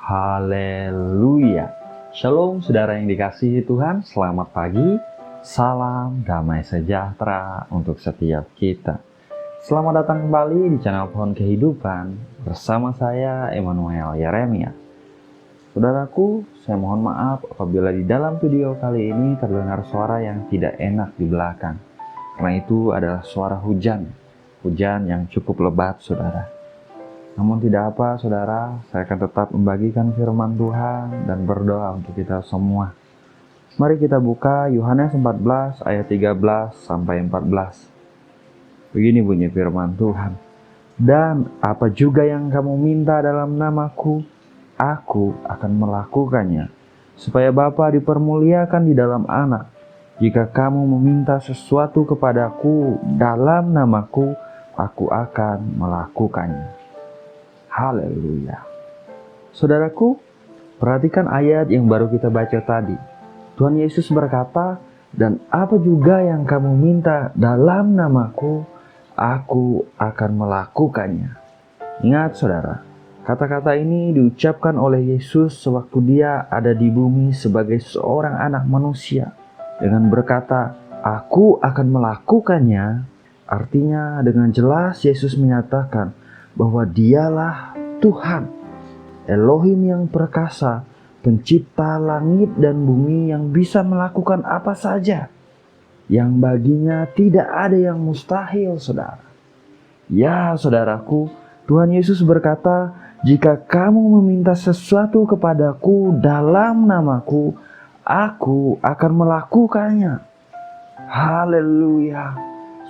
Haleluya. Shalom saudara yang dikasihi Tuhan, selamat pagi. Salam damai sejahtera untuk setiap kita. Selamat datang kembali di channel Pohon Kehidupan bersama saya Emmanuel Yeremia. Saudaraku, saya mohon maaf apabila di dalam video kali ini terdengar suara yang tidak enak di belakang. Karena itu adalah suara hujan yang cukup lebat, saudara. Namun tidak apa, saudara, saya akan tetap membagikan firman Tuhan dan berdoa untuk kita semua. Mari kita buka Yohanes 14 ayat 13 sampai 14. Begini bunyi firman Tuhan. Dan apa juga yang kamu minta dalam namaku, aku akan melakukannya, supaya Bapa dipermuliakan di dalam Anak. Jika kamu meminta sesuatu kepadaku dalam namaku, aku akan melakukannya. Haleluya. Saudaraku, perhatikan ayat yang baru kita baca tadi. Tuhan Yesus berkata, dan apa juga yang kamu minta dalam namaku, aku akan melakukannya. Ingat saudara, kata-kata ini diucapkan oleh Yesus sewaktu dia ada di bumi sebagai seorang anak manusia. Dengan berkata, aku akan melakukannya, artinya dengan jelas Yesus menyatakan bahwa dialah Tuhan, Elohim yang perkasa, pencipta langit dan bumi yang bisa melakukan apa saja, yang baginya tidak ada yang mustahil, saudara. Ya, saudaraku, Tuhan Yesus berkata, jika kamu meminta sesuatu kepadaku dalam namaku, aku akan melakukannya. Haleluya.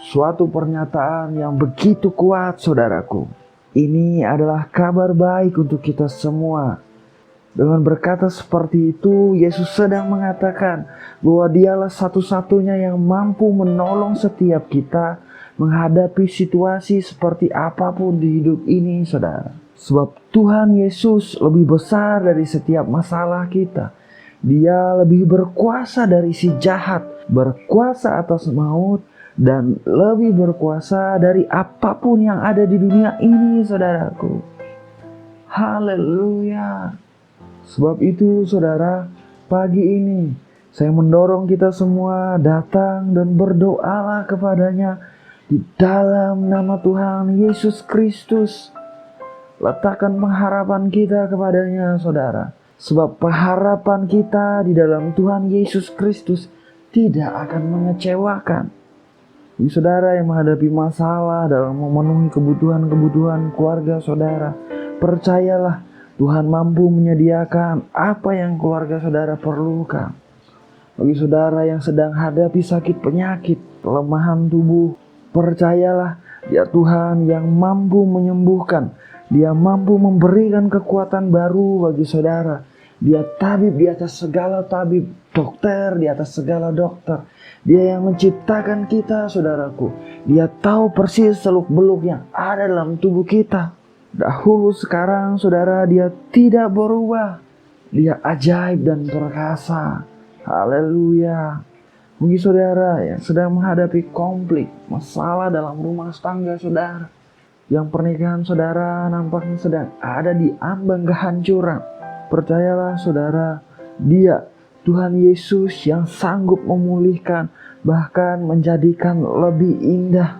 Suatu pernyataan yang begitu kuat, saudaraku. Ini adalah kabar baik untuk kita semua. Dengan berkata seperti itu, Yesus sedang mengatakan bahwa dialah satu-satunya yang mampu menolong setiap kita menghadapi situasi seperti apapun di hidup ini, saudara. Sebab Tuhan Yesus lebih besar dari setiap masalah kita. Dia lebih berkuasa dari si jahat, berkuasa atas maut, dan lebih berkuasa dari apapun yang ada di dunia ini, saudaraku. Haleluya. Sebab itu, saudara, pagi ini saya mendorong kita semua datang dan berdoalah kepadanya di dalam nama Tuhan Yesus Kristus. Letakkan pengharapan kita kepadanya, saudara. Sebab pengharapan kita di dalam Tuhan Yesus Kristus tidak akan mengecewakan. Bagi saudara yang menghadapi masalah dalam memenuhi kebutuhan-kebutuhan keluarga saudara, percayalah Tuhan mampu menyediakan apa yang keluarga saudara perlukan. Bagi saudara yang sedang hadapi sakit penyakit, kelemahan tubuh, percayalah Dia Tuhan yang mampu menyembuhkan. Dia mampu memberikan kekuatan baru bagi saudara. Dia tabib di atas segala tabib, dokter di atas segala dokter. Dia yang menciptakan kita, saudaraku. Dia tahu persis seluk-beluk yang ada dalam tubuh kita. Dahulu, sekarang, saudara, Dia tidak berubah. Dia ajaib dan perkasa. Haleluya. Bagi saudara yang sedang menghadapi konflik, masalah dalam rumah tangga saudara, yang pernikahan saudara nampaknya sedang ada di ambang kehancuran, percayalah saudara, Dia Tuhan Yesus yang sanggup memulihkan, bahkan menjadikan lebih indah,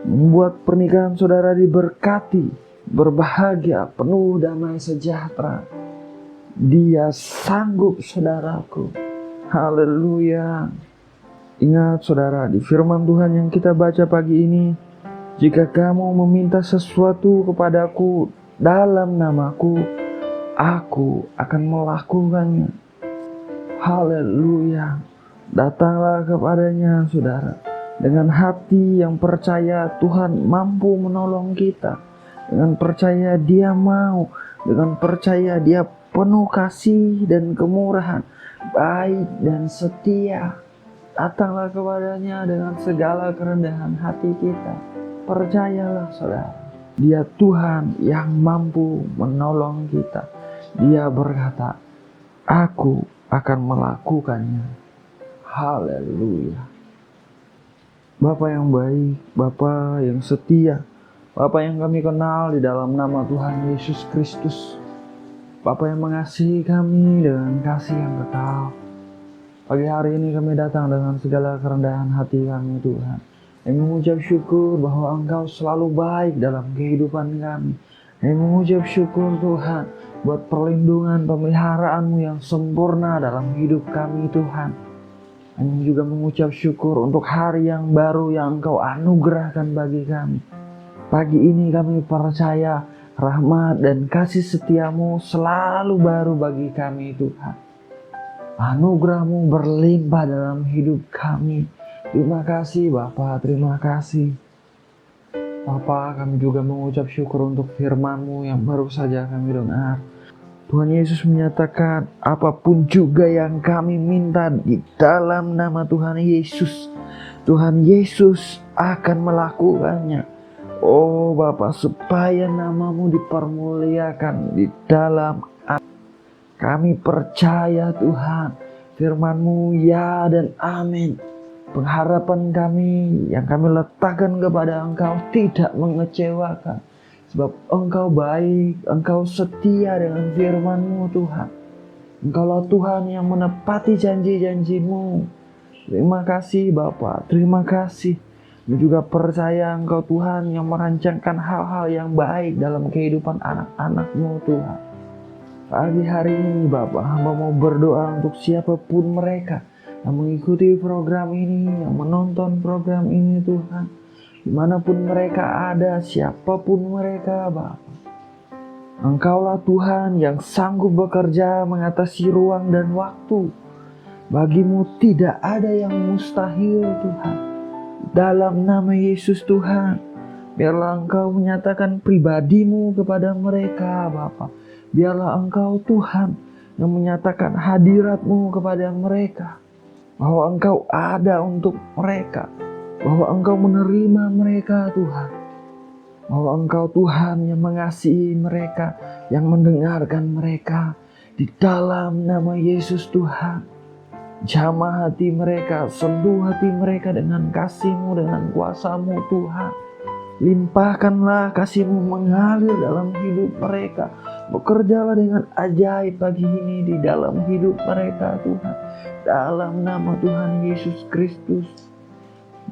membuat pernikahan saudara diberkati, berbahagia, penuh damai sejahtera. Dia sanggup, saudaraku. Haleluya. Ingat saudara, di firman Tuhan yang kita baca pagi ini, jika kamu meminta sesuatu kepadaku dalam namaku, aku akan melakukannya. Haleluya. Datanglah kepadanya, saudara, dengan hati yang percaya Tuhan mampu menolong kita, dengan percaya Dia mau, dengan percaya Dia penuh kasih dan kemurahan, baik dan setia. Datanglah kepadanya dengan segala kerendahan hati kita. Percayalah saudara, Dia Tuhan yang mampu menolong kita. Dia berkata, aku akan melakukannya. Haleluya. Bapa yang baik, Bapa yang setia, Bapa yang kami kenal di dalam nama Tuhan Yesus Kristus. Bapa yang mengasihi kami dengan kasih yang kekal. Pagi hari ini kami datang dengan segala kerendahan hati kami Tuhan, yang mengucap syukur bahwa Engkau selalu baik dalam kehidupan kami. Yang mengucap syukur Tuhan buat perlindungan pemeliharaan-Mu yang sempurna dalam hidup kami Tuhan. Kami juga mengucap syukur untuk hari yang baru yang Engkau anugerahkan bagi kami. Pagi ini kami percaya rahmat dan kasih setia-Mu selalu baru bagi kami Tuhan. Anugerah-Mu berlimpah dalam hidup kami. Terima kasih Bapa, terima kasih. Bapa, kami juga mengucap syukur untuk firman-Mu yang baru saja kami dengar. Tuhan Yesus menyatakan apapun juga yang kami minta di dalam nama Tuhan Yesus, Tuhan Yesus akan melakukannya. Oh Bapa, supaya nama-Mu dipermuliakan di dalam kami percaya Tuhan, firman-Mu ya dan amin. Pengharapan kami yang kami letakkan kepada Engkau tidak mengecewakan. Sebab Engkau baik, Engkau setia dengan firman-Mu Tuhan. Engkaulah Tuhan yang menepati janji-janji-Mu. Terima kasih Bapa, terima kasih. Kami juga percaya Engkau Tuhan yang merancangkan hal-hal yang baik dalam kehidupan anak-anak-Mu Tuhan. Pagi hari ini Bapak, hamba mau berdoa untuk siapapun mereka yang mengikuti program ini, yang menonton program ini Tuhan. Dimanapun mereka ada, siapapun mereka Bapak. Engkaulah Tuhan yang sanggup bekerja mengatasi ruang dan waktu. Bagimu tidak ada yang mustahil Tuhan. Dalam nama Yesus Tuhan, biarlah Engkau menyatakan pribadi-Mu kepada mereka Bapak. Biarlah Engkau Tuhan yang menyatakan hadirat-Mu kepada mereka. Bahwa Engkau ada untuk mereka. Bahwa Engkau menerima mereka Tuhan. Bahwa Engkau Tuhan yang mengasihi mereka. Yang mendengarkan mereka. Di dalam nama Yesus Tuhan. Jamah hati mereka. Sentuh hati mereka dengan kasih-Mu, dengan kuasa-Mu Tuhan. Limpahkanlah kasih-Mu mengalir dalam hidup mereka. Bekerjalah dengan ajaib pagi ini di dalam hidup mereka Tuhan. Dalam nama Tuhan Yesus Kristus.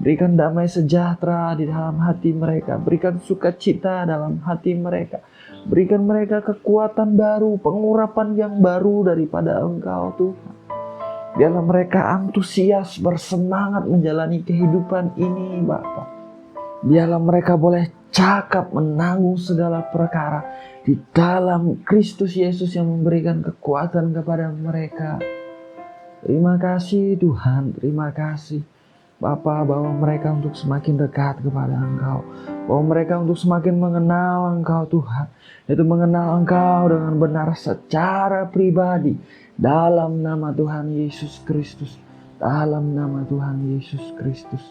Berikan damai sejahtera di dalam hati mereka. Berikan sukacita dalam hati mereka. Berikan mereka kekuatan baru, pengurapan yang baru daripada Engkau Tuhan. Biarlah mereka antusias, bersemangat menjalani kehidupan ini Bapa. Biarlah mereka boleh cakap menanggung segala perkara di dalam Kristus Yesus yang memberikan kekuatan kepada mereka. Terima kasih Tuhan, terima kasih Bapa, bawa mereka untuk semakin dekat kepada Engkau. Bawa mereka untuk semakin mengenal Engkau Tuhan. Yaitu mengenal Engkau dengan benar secara pribadi. Dalam nama Tuhan Yesus Kristus. Dalam nama Tuhan Yesus Kristus.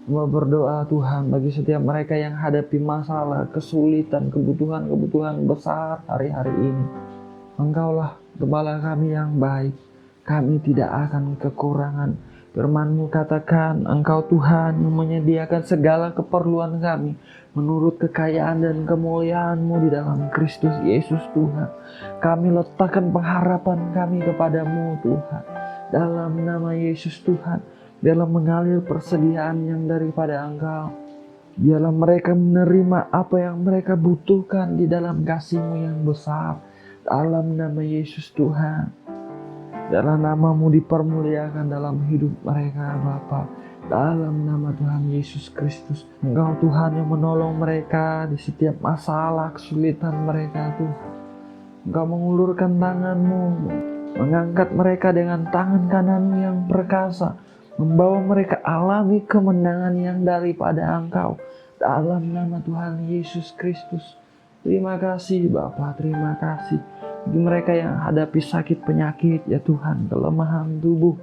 Mau berdoa Tuhan bagi setiap mereka yang hadapi masalah, kesulitan, kebutuhan-kebutuhan besar hari-hari ini. Engkaulah Gembala kami yang baik. Kami tidak akan kekurangan. Firman-Mu katakan Engkau Tuhan yang menyediakan segala keperluan kami menurut kekayaan dan kemuliaan-Mu di dalam Kristus Yesus Tuhan. Kami letakkan pengharapan kami kepada-Mu Tuhan. Dalam nama Yesus Tuhan. Biarlah mengalir persediaan yang daripada Engkau. Biarlah mereka menerima apa yang mereka butuhkan di dalam kasih-Mu yang besar. Dalam nama Yesus Tuhan. Biarlah nama-Mu dipermuliakan dalam hidup mereka Bapa. Dalam nama Tuhan Yesus Kristus. Engkau Tuhan yang menolong mereka di setiap masalah kesulitan mereka Tuhan. Engkau mengulurkan tangan-Mu. Mengangkat mereka dengan tangan kanan-Mu yang perkasa. Membawa mereka alami kemenangan yang daripada Engkau. Dalam nama Tuhan Yesus Kristus. Terima kasih Bapa, terima kasih. Bagi mereka yang hadapi sakit penyakit ya Tuhan, kelemahan tubuh.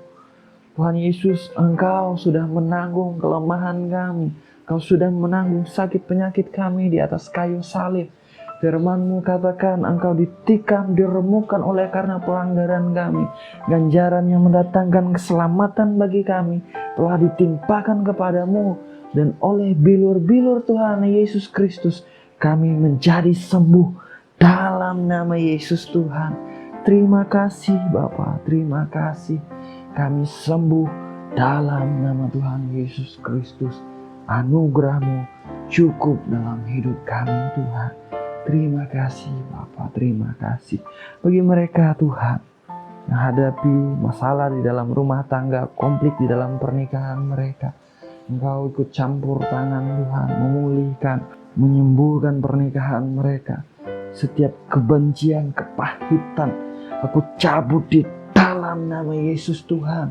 Tuhan Yesus, Engkau sudah menanggung kelemahan kami. Engkau sudah menanggung sakit penyakit kami di atas kayu salib. Firman-Mu katakan Engkau ditikam, diremukkan oleh karena pelanggaran kami. Ganjaran yang mendatangkan keselamatan bagi kami telah ditimpakan kepadamu. Dan oleh bilur-bilur Tuhan Yesus Kristus kami menjadi sembuh. dalam nama Yesus Tuhan. Terima kasih Bapa, terima kasih. Kami sembuh dalam nama Tuhan Yesus Kristus. Anugerah-Mu cukup dalam hidup kami Tuhan. Terima kasih Bapa, terima kasih. Bagi mereka Tuhan yang hadapi masalah di dalam rumah tangga, konflik di dalam pernikahan mereka, Engkau ikut campur tangan Tuhan, memulihkan, menyembuhkan pernikahan mereka. Setiap kebencian, kepahitan, aku cabut di dalam nama Yesus Tuhan.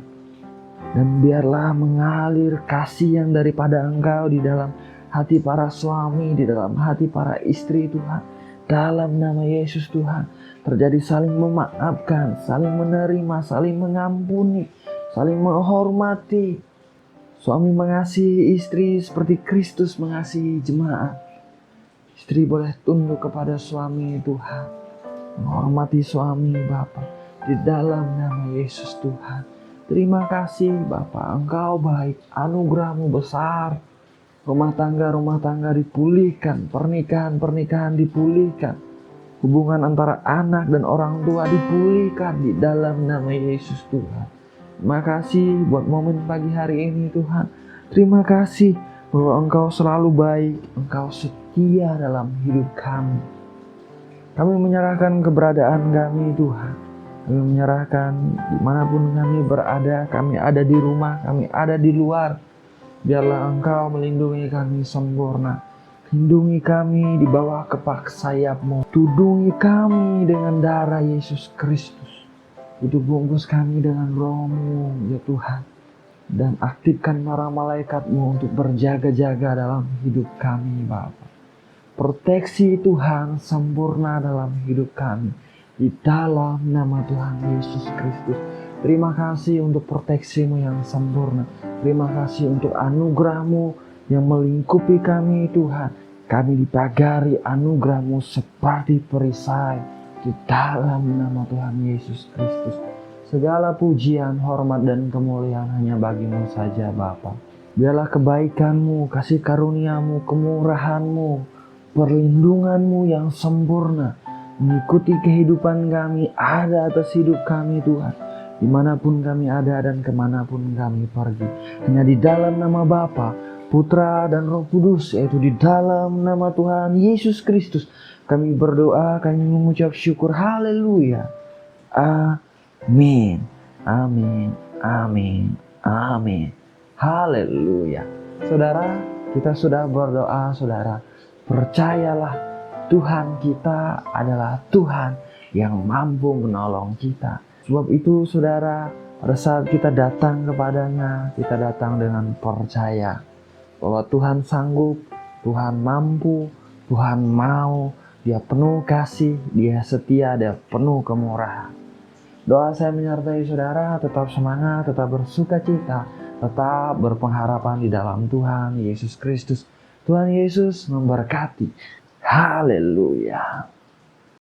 Dan biarlah mengalir kasih yang daripada Engkau di dalam hati para suami, di dalam hati para istri Tuhan. Dalam nama Yesus Tuhan, terjadi saling memaafkan, saling menerima, saling mengampuni, saling menghormati. Suami mengasihi istri seperti Kristus mengasihi jemaat. Istri boleh tunduk kepada suami Tuhan, menghormati suami Bapa, di dalam nama Yesus Tuhan. Terima kasih Bapa, Engkau baik, anugerah-Mu besar. Rumah tangga dipulihkan, pernikahan dipulihkan, hubungan antara anak dan orang tua dipulihkan di dalam nama Yesus Tuhan. Terima kasih buat momen pagi hari ini Tuhan. Terima kasih bahwa Engkau selalu baik, Engkau setia dalam hidup kami. Kami menyerahkan keberadaan kami Tuhan. Kami menyerahkan dimanapun kami berada, kami ada di rumah, kami ada di luar. Biarlah Engkau melindungi kami sempurna. Lindungi kami di bawah kepak sayap-Mu. Tudungi kami dengan darah Yesus Kristus. Hidup bungkus kami dengan Roh-Mu ya Tuhan. Dan aktifkan para malaikat-Mu untuk berjaga-jaga dalam hidup kami Bapa. Proteksi Tuhan sempurna dalam hidup kami. Di dalam nama Tuhan Yesus Kristus. Terima kasih untuk proteksi-Mu yang sempurna. Terima kasih untuk anugerah-Mu yang melingkupi kami Tuhan. Kami dipagari anugerah-Mu seperti perisai. Di dalam nama Tuhan Yesus Kristus. Segala pujian, hormat, dan kemuliaan hanya bagi-Mu saja Bapa. Biarlah kebaikan-Mu, kasih karunia-Mu, kemurahan-Mu, perlindungan-Mu yang sempurna mengikuti kehidupan kami, ada atas hidup kami Tuhan. Dimanapun kami ada dan kemanapun kami pergi. Hanya di dalam nama Bapa, Putra, dan Roh Kudus, yaitu di dalam nama Tuhan Yesus Kristus, kami berdoa, kami mengucap syukur. Haleluya. Amin. Amin. Amin. Amin. Haleluya. Saudara, kita sudah berdoa, saudara. Percayalah, Tuhan kita adalah Tuhan yang mampu menolong kita. Sebab itu saudara, pada saat kita datang kepadanya, kita datang dengan percaya bahwa Tuhan sanggup, Tuhan mampu, Tuhan mau, Dia penuh kasih, Dia setia, Dia penuh kemurahan. Doa saya menyertai saudara, tetap semangat, tetap bersuka cita, tetap berpengharapan di dalam Tuhan Yesus Kristus. Tuhan Yesus memberkati. Haleluya.